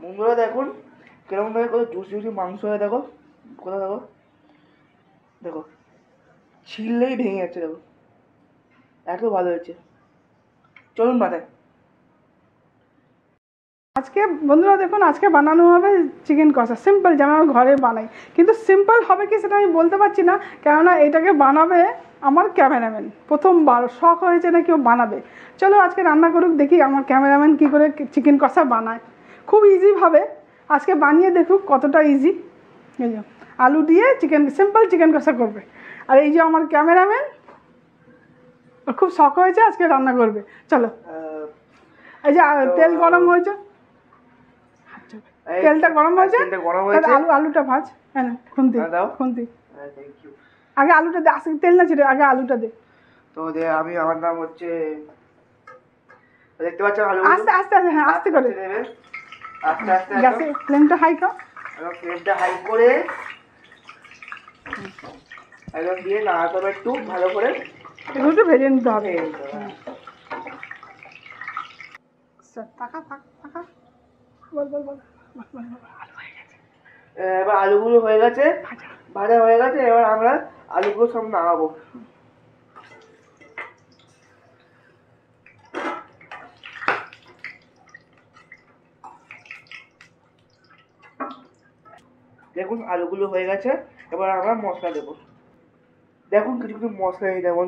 বন্ধুরা দেখুন কিরকম ভাবে কত জুসি জুসি মাংস হয়। দেখো কোথাও দেখো, দেখো ছিললেই ভেঙে যাচ্ছে। দেখো এত ভালো হয়েছে। চলুন বানাই। আজকে বন্ধুরা দেখুন, আজকে বানানো হবে চিকেন কষা। সিম্পল, যেমন আমি ঘরে বানাই, কিন্তু সিম্পল হবে কি সেটা আমি বলতে পারছি না, কেননা এটাকে বানাবে আমার ক্যামেরাম্যান। প্রথমবার শখ হয়েছে না কেউ বানাবে। চলো আজকে রান্না করুক, দেখি আমার ক্যামেরাম্যান কী করে চিকেন কষা বানায়। খুব ইজিভাবে আজকে বানিয়ে দেখুক কতটা ইজি। এই যে আলু দিয়ে সিম্পল চিকেন কষা করবে। আর এই যে আমার ক্যামেরাম্যান, খুব শখ হয়েছে আজকে রান্না করবে। চলো, এই যে তেল গরম হয়েছে, তেলটা গরম হয়েছে, আলুটা ভাজ। হ্যাঁ না, খুন্তি খুন্তি আগে আলুটা দে। আসলে তেল না ছেড়ে আগে আলুটা দে। তো আমি, আমার নাম হচ্ছে, দেখতে পাচ্ছ আলু। আস্তে আস্তে, হ্যাঁ আস্তে করে দেবে। আস্তে আস্তে গ্যাসের ফ্লেমটা হাই কর। ফ্লেমটা হাই করে একদম দিয়ে নাড়াতে হবে একটু ভালো করে। এগুলো একটু ভেজে নিতে হবে। এবার আলুগুলো হয়ে গেছে, ভাজা হয়ে গেছে। এবার আমরা আলুগুলো সব নামাবো। দেখুন আলুগুলো হয়ে গেছে। এবার আমরা মশলা দেবো। দেখুন কিছু কিছু মশলা নেই, যেমন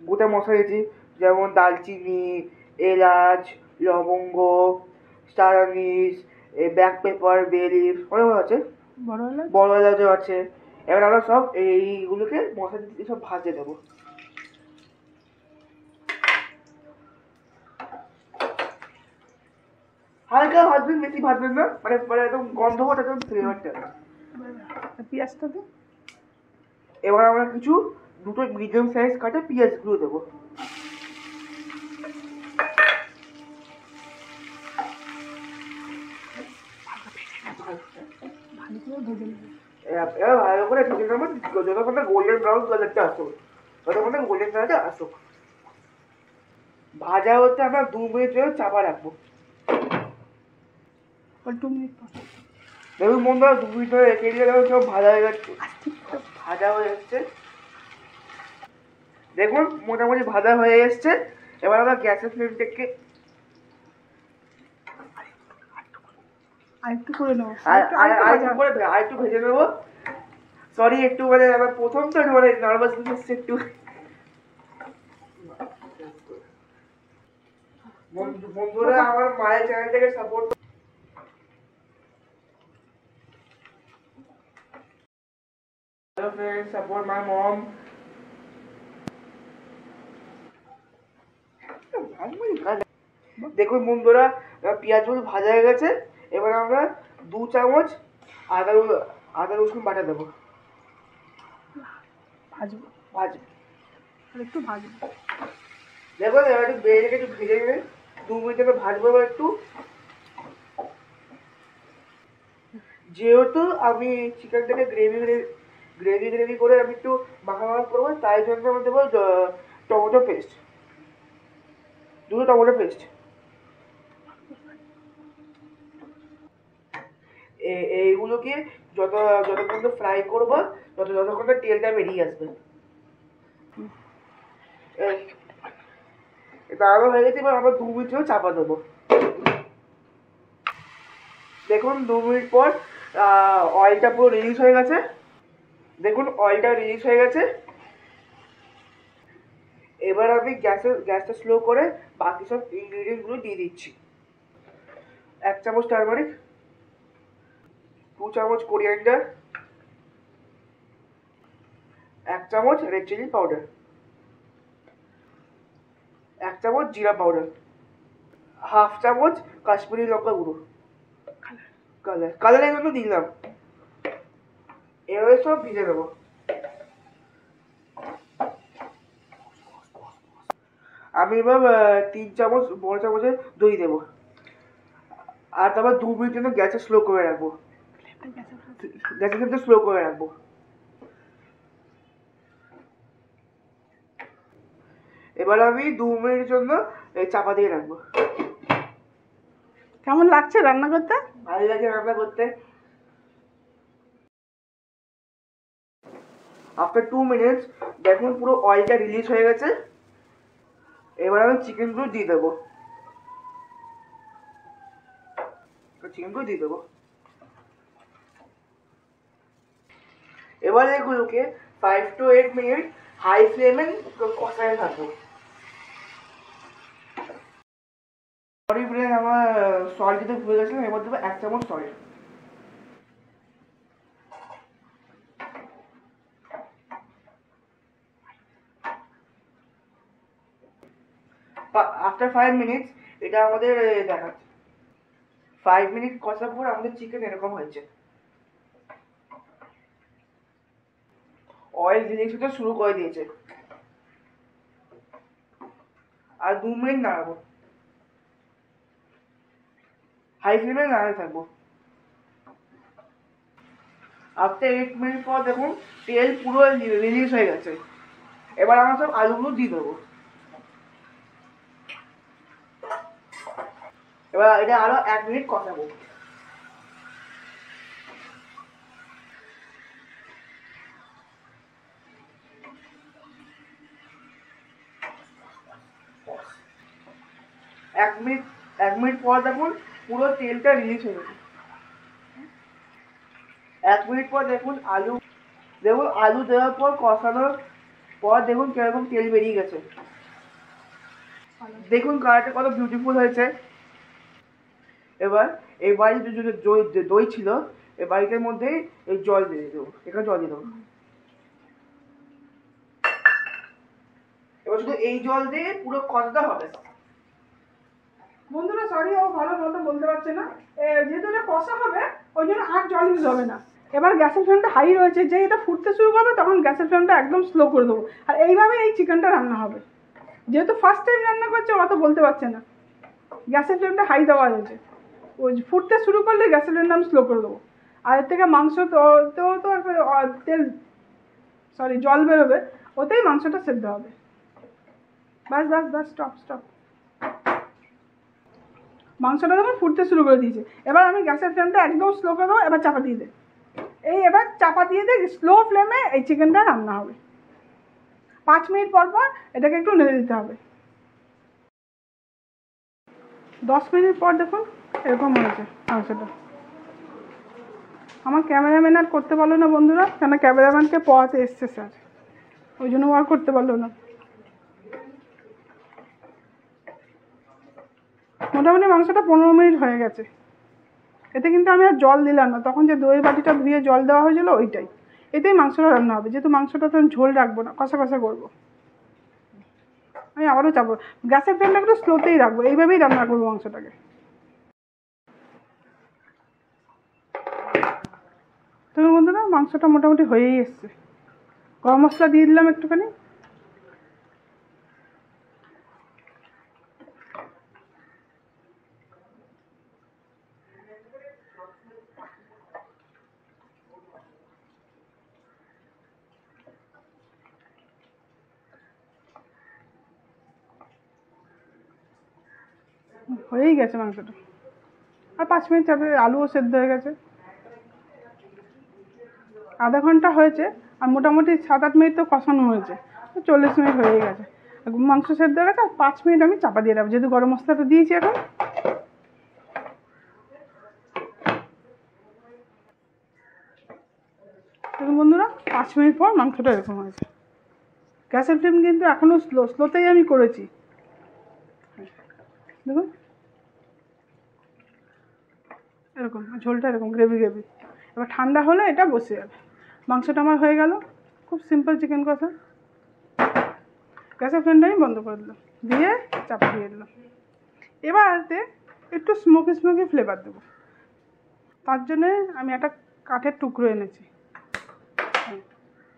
গোটা মশলা দিয়েছি, যেমন দালচিনি, এলাচ, লবঙ্গ, star Anis, black pepper, bay leaf, অনেক আছে, বড় এলাচও আছে। এবার আমরা সব এইগুলোকে মশলা দিয়ে সব ভাজে দেবো। হালকা ভাজবেন, বেশি ভাজবেন না, মানে মানে একদম গন্ধ হবে, একদম ফ্লেভারটা। পেঁয়াজটা দে। এবার আমরা কিছু দুটো মিডিয়াম সাইজ কাটা পেঁয়াজগুলো দেবো। এবার ভালো করে ভেজে নেবো, যতক্ষণ গোল্ডেন ব্রাউন কালারটা আসুক, ততক্ষণ গোল্ডেন কালারটা আসুক। ভাজা হচ্ছে আমরা 2 মিনিট ধরে চাপা রাখবো। 2 মিনিট পর দেখুন বন্ধুরা, 2 মিনিট ধরে রেখে দিয়ে দেখুন সব ভাজা হয়ে যাচ্ছে, ভাজা হয়ে যাচ্ছে। দেখুন মোটামুটি ভাজা হয়ে এসছে। এবার আমরা গ্যাসের ফ্লেমটাকে আরেকটু করে নেবো, আরেকটু ভেজে নেবো। সরি, একটু মানে আমার প্রথম তো মানে নার্ভাস হচ্ছে একটু। বন্ধুরা আমার মায়ের চ্যানেলটাকে support, hello friends, support my mom. দেখুন বন্ধুরা, পেঁয়াজগুলো ভাজা হয়ে গেছে। এবার আমরা 2 চামচ আদা রসুন বাটা দেবো। ভাজবো একটু ভাজবো। দেখো এবার একটু বেড়ে একটু ভেজে নেবে। 2 মিনিট ধরে ভাজবো। এবার একটু, যেহেতু আমি চিকেনটাকে গ্রেভি করে আমি একটু মাখা করবো, তাই জন্য আমি দেবো টমেটো পেস্ট, 2 টমেটো পেস্ট। এইগুলোকে যতক্ষণ ফ্রাই করবো, যতক্ষণ তেলটা বেরিয়ে আসবে। দাঁড়ানো হয়ে গেছে। এবার আমরা 2 মিনিট চাপা দেবো। দেখুন 2 মিনিট পর অয়েলটা পুরো রিলিজ হয়ে গেছে। দেখুন অয়েলটা রিলিজ হয়ে গেছে। এবার আমি গ্যাসটা স্লো করে বাকি সব ইনগ্রিডিয়েন্টগুলো দিয়ে দিচ্ছি। 1 চামচ টারমারিক, 2 চামচ কোরিয়ান্ডার, 1 চামচ রেড চিলি পাউডার, 1 চামচ জিরা পাউডার, হাফ চামচ কাশ্মীরি লঙ্কা গুঁড়ো, কালারের জন্য দিলাম। এভাবে সব ভিজে দেবো। আমি এবার 3 চামচ বড় চামচে দই দেবো। আর তারপর 2 মিনিট জন্য গ্যাসে স্লো করে রাখবো। গ্যাসের ফ্লেমটা স্লো করে রাখবো। এবার আমি 2 মিনিটের জন্য চাপা দিয়ে রাখবো। কেমন লাগছে রান্না করতে? ভালো লাগে রান্না করতে। আফটার 2 মিনিটস দেখুন পুরো অয়েলটা রিলিজ হয়ে গেছে। এবার আমি চিকেনগুলো দিয়ে দেবো। এবার এগুলোকে 5 to 8 মিনিট হাই ফ্লেমে কষাতে থাকবো। সরি ফ্রেন্ড, আমার সল্ট দিতে ভুলে গেছিলাম। এবার দেবো 1 চামচ সল্ট। আফটার 5 মিনিটস এটা আমাদের দেখাচ্ছে। 5 মিনিট কষার পর আমাদের চিকেন এরকম হয়েছে। অয়েল রিলিজ হতে শুরু করে দিয়েছে। আর 2 মিনিট নাড়াবো, হাই ফ্লেমে নাড়াতে থাকবো। আফটার 8 মিনিট পর দেখুন তেল পুরো রিলিজ হয়ে গেছে। এবার আমরা সব আলুগুলো দিয়ে দেবো। এবার এটা আরো 1 মিনিট কষাবো। এক মিনিট পর দেখুন পুরো তেলটা রিলিজ হয়ে গেছে। 1 মিনিট পর দেখুন আলু দেওয়ার পর কষানোর পর দেখুন কিরকম তেল বেরিয়ে গেছে। দেখুন কালারটা কত বিউটিফুল হয়েছে। এবার এই বাড়িতে যে দই ছিল এই বাড়িটার মধ্যে এই জল দিয়ে দেবো। এখানে জল দিয়ে দেবো। এবার শুধু এই জল দিয়ে পুরো কষাতে হবে। বন্ধুরা সরি, ও ভালো মতো বলতে পারছে না। যেহেতু এটা কষা হবে ওই জন্য আর জল ইউজ হবে না। এবার গ্যাসের ফ্লেমটা হাই রয়েছে, যে এটা ফুটতে শুরু করবে তখন গ্যাসের ফ্লেমটা একদম স্লো করে দেবো। আর এইভাবে এই চিকেনটা রান্না হবে। যেহেতু ফার্স্ট টাইম রান্না করছে অত বলতে পারছে না, গ্যাসের ফ্লেমটা হাই দেওয়া হয়েছে। ওই ফুটতে শুরু করলে গ্যাসের ফ্লেমটা আমি স্লো করে দেবো। আর এর থেকে মাংস তো তেল জল বেরোবে, ওতেই মাংসটা সেদ্ধ হবে। বাস বাস বাস, স্টপ। মাংসটা যখন ফুটতে শুরু করে দিয়েছে, এবার আমি গ্যাসের ফ্লেমটা একদম স্লো করে দেবো। এবার চাপা দিয়ে দে। এবার চাপা দিয়ে দে, স্লো ফ্লেমে এই চিকেনটা রান্না হবে। 5 মিনিট পর এটাকে একটু নেড়ে দিতে হবে। 10 মিনিট পর দেখুন এরকম হয়েছে মাংসটা। আমার ক্যামেরাম্যান আর করতে পারলো না বন্ধুরা, কেন ক্যামেরাম্যানকে পড়াতে এসছে স্যার, ওই জন্য আর করতে পারলো না। মোটামুটি মাংসটা 15 মিনিট হয়ে গেছে। এতে কিন্তু আমি আর জল দিলাম না, তখন যে দই বাটিটা ধুয়ে জল দেওয়া হয়েছিল ওইটাই। এতেই মাংসটা রান্না হবে। যেহেতু মাংসটা তো ঝোল রাখবো না, কষা কষা করবো। আমি আবারও চাপবো। গ্যাসের ফ্লেমটা একটু স্লোতেই রাখবো, এইভাবেই রান্না করবো মাংসটাকে। তো বন্ধুরা মাংসটা মোটামুটি হয়েই এসছে। গরম মশলা দিয়ে দিলাম একটুখানি। হয়েই গেছে মাংসটা। আর 5 মিনিট চাপে আলুও সেদ্ধ হয়ে গেছে। আধা ঘন্টা হয়েছে, আর মোটামুটি 7-8 মিনিট তো কষানো হয়েছে, 40 মিনিট হয়ে গেছে। মাংস সেদ্ধ হয়ে গেছে। আর 5 মিনিট আমি চাপা দিয়ে দেবো, যেহেতু গরম মশলাটা দিয়েছি এখন। দেখুন বন্ধুরা 5 মিনিট পর মাংসটা এরকম হয়েছে। গ্যাসের ফ্লেম কিন্তু এখনও স্লোতেই আমি করেছি। দেখুন এরকম ঝোলটা এরকম গ্রেভি। এবার ঠান্ডা হলে এটা বসে যাবে। মাংসটা আমার হয়ে গেল। খুব সিম্পল চিকেন কষা। গ্যাসের ফ্লেমটা আমি বন্ধ করে দিলাম, দিয়ে চাপা দিয়ে দিলাম। এবার এতে একটু স্মোকি ফ্লেভার দেবো। তার জন্যে আমি একটা কাঠের টুকরো এনেছি।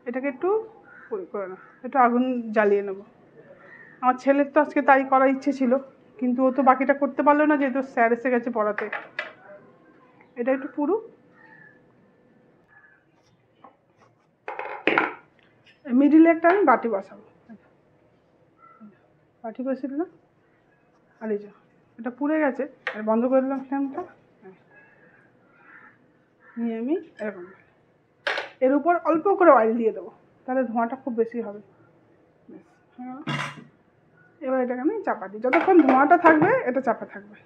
এটাকে একটু করে না, একটু আগুন জ্বালিয়ে নেবো। আমার ছেলের তো আজকে তাই করার ইচ্ছে ছিল, কিন্তু ও তো বাকিটা করতে পারলো না, যেহেতু স্যার এসে গেছে পড়াতে। এটা একটু পুরো মিডিলে একটা আমি বাটি বসাবো। বাটি বসিয়ে দিলাম। আর এই যে এটা পুড়ে গেছে, আর বন্ধ করে দিলাম ফ্লেমটা। নিয়ে আমি এরকম এর উপর অল্প করে অয়েল দিয়ে দেবো, তাহলে ধোঁয়াটা খুব বেশি হবে। হ্যাঁ, এবার এটাকে আমি চাপা দিই, যতক্ষণ ধোঁয়াটা থাকবে এটা চাপা থাকবে।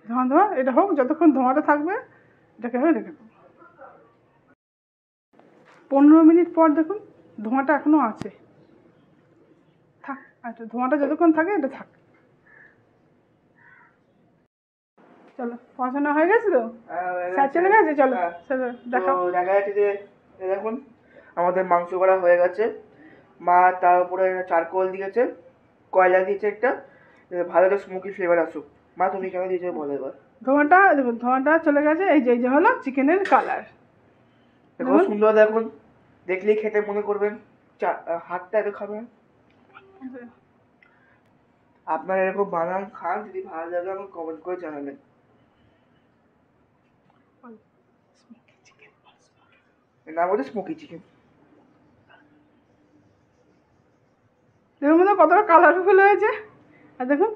ধোঁয়া ধোঁয়া এটা হোক, যতক্ষণ ধোঁয়াটা থাকবে এটাকে আমি রেখে দেবো। 15 মিনিট পর দেখুন ধোঁয়াটা এখনো আছে, থাক। আচ্ছা, ধোঁয়াটা যতক্ষণ থাকে এটা থাক। চলো, পড়াশোনা হয়ে গেছে তো, স্যার চলে গেছে, চলো দেখাও। দেখা যাচ্ছে যে দেখুন আমাদের মাংস করা হয়ে গেছে। মা তার উপরে চারকোল দিয়েছে, কয়লা দিয়েছে একটা, ভালো একটা স্মোকি ফ্লেভার আসুক। মা তুমি কেন দিয়েছো বলো এবার। ধোঁয়াটা দেখুন, ধোঁয়াটা চলে গেছে। এই যে হলো চিকেনের কালার, দেখুন সুন্দর। দেখুন দেখলেই খেতে মনে করবেন, হাতটা এত খাবেন। আপনারা এরকম বানান, খান, যদি ভালো লাগে আমাকে কমেন্ট করে জানাবেন। নাম হচ্ছে স্মোকি চিকেন। দেখুন মধ্যে কতটা কালারফুল হয়েছে, আর দেখুন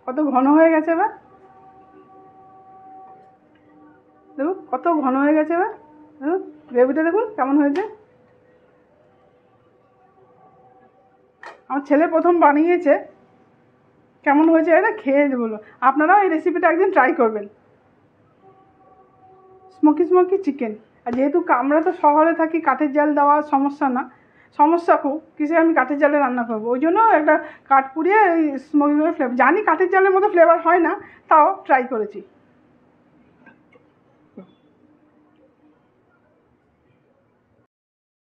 কত ঘন হয়ে গেছে। এবার দেখুন কত ঘন হয়ে গেছে। এবার দেখুন গ্রেভিটা দেখুন কেমন হয়েছে। আমার ছেলে প্রথম বানিয়েছে, কেমন হয়েছে এটা খেয়ে বলো। আপনারাও এই রেসিপিটা একদিন ট্রাই করবেন। Smoky chicken. আর যেহেতু আমরা তো শহরে থাকি, কাঠের জাল দেওয়া সমস্যা না, সমস্যা খুব কিসে আমি কাঠের জালে রান্না করবো, ওই জন্য একটা কাঠ পুড়িয়ে এই স্মোকি ফ্লেভার, জানি কাঠের জালের মতো ফ্লেভার হয় না, তাও ট্রাই করেছি।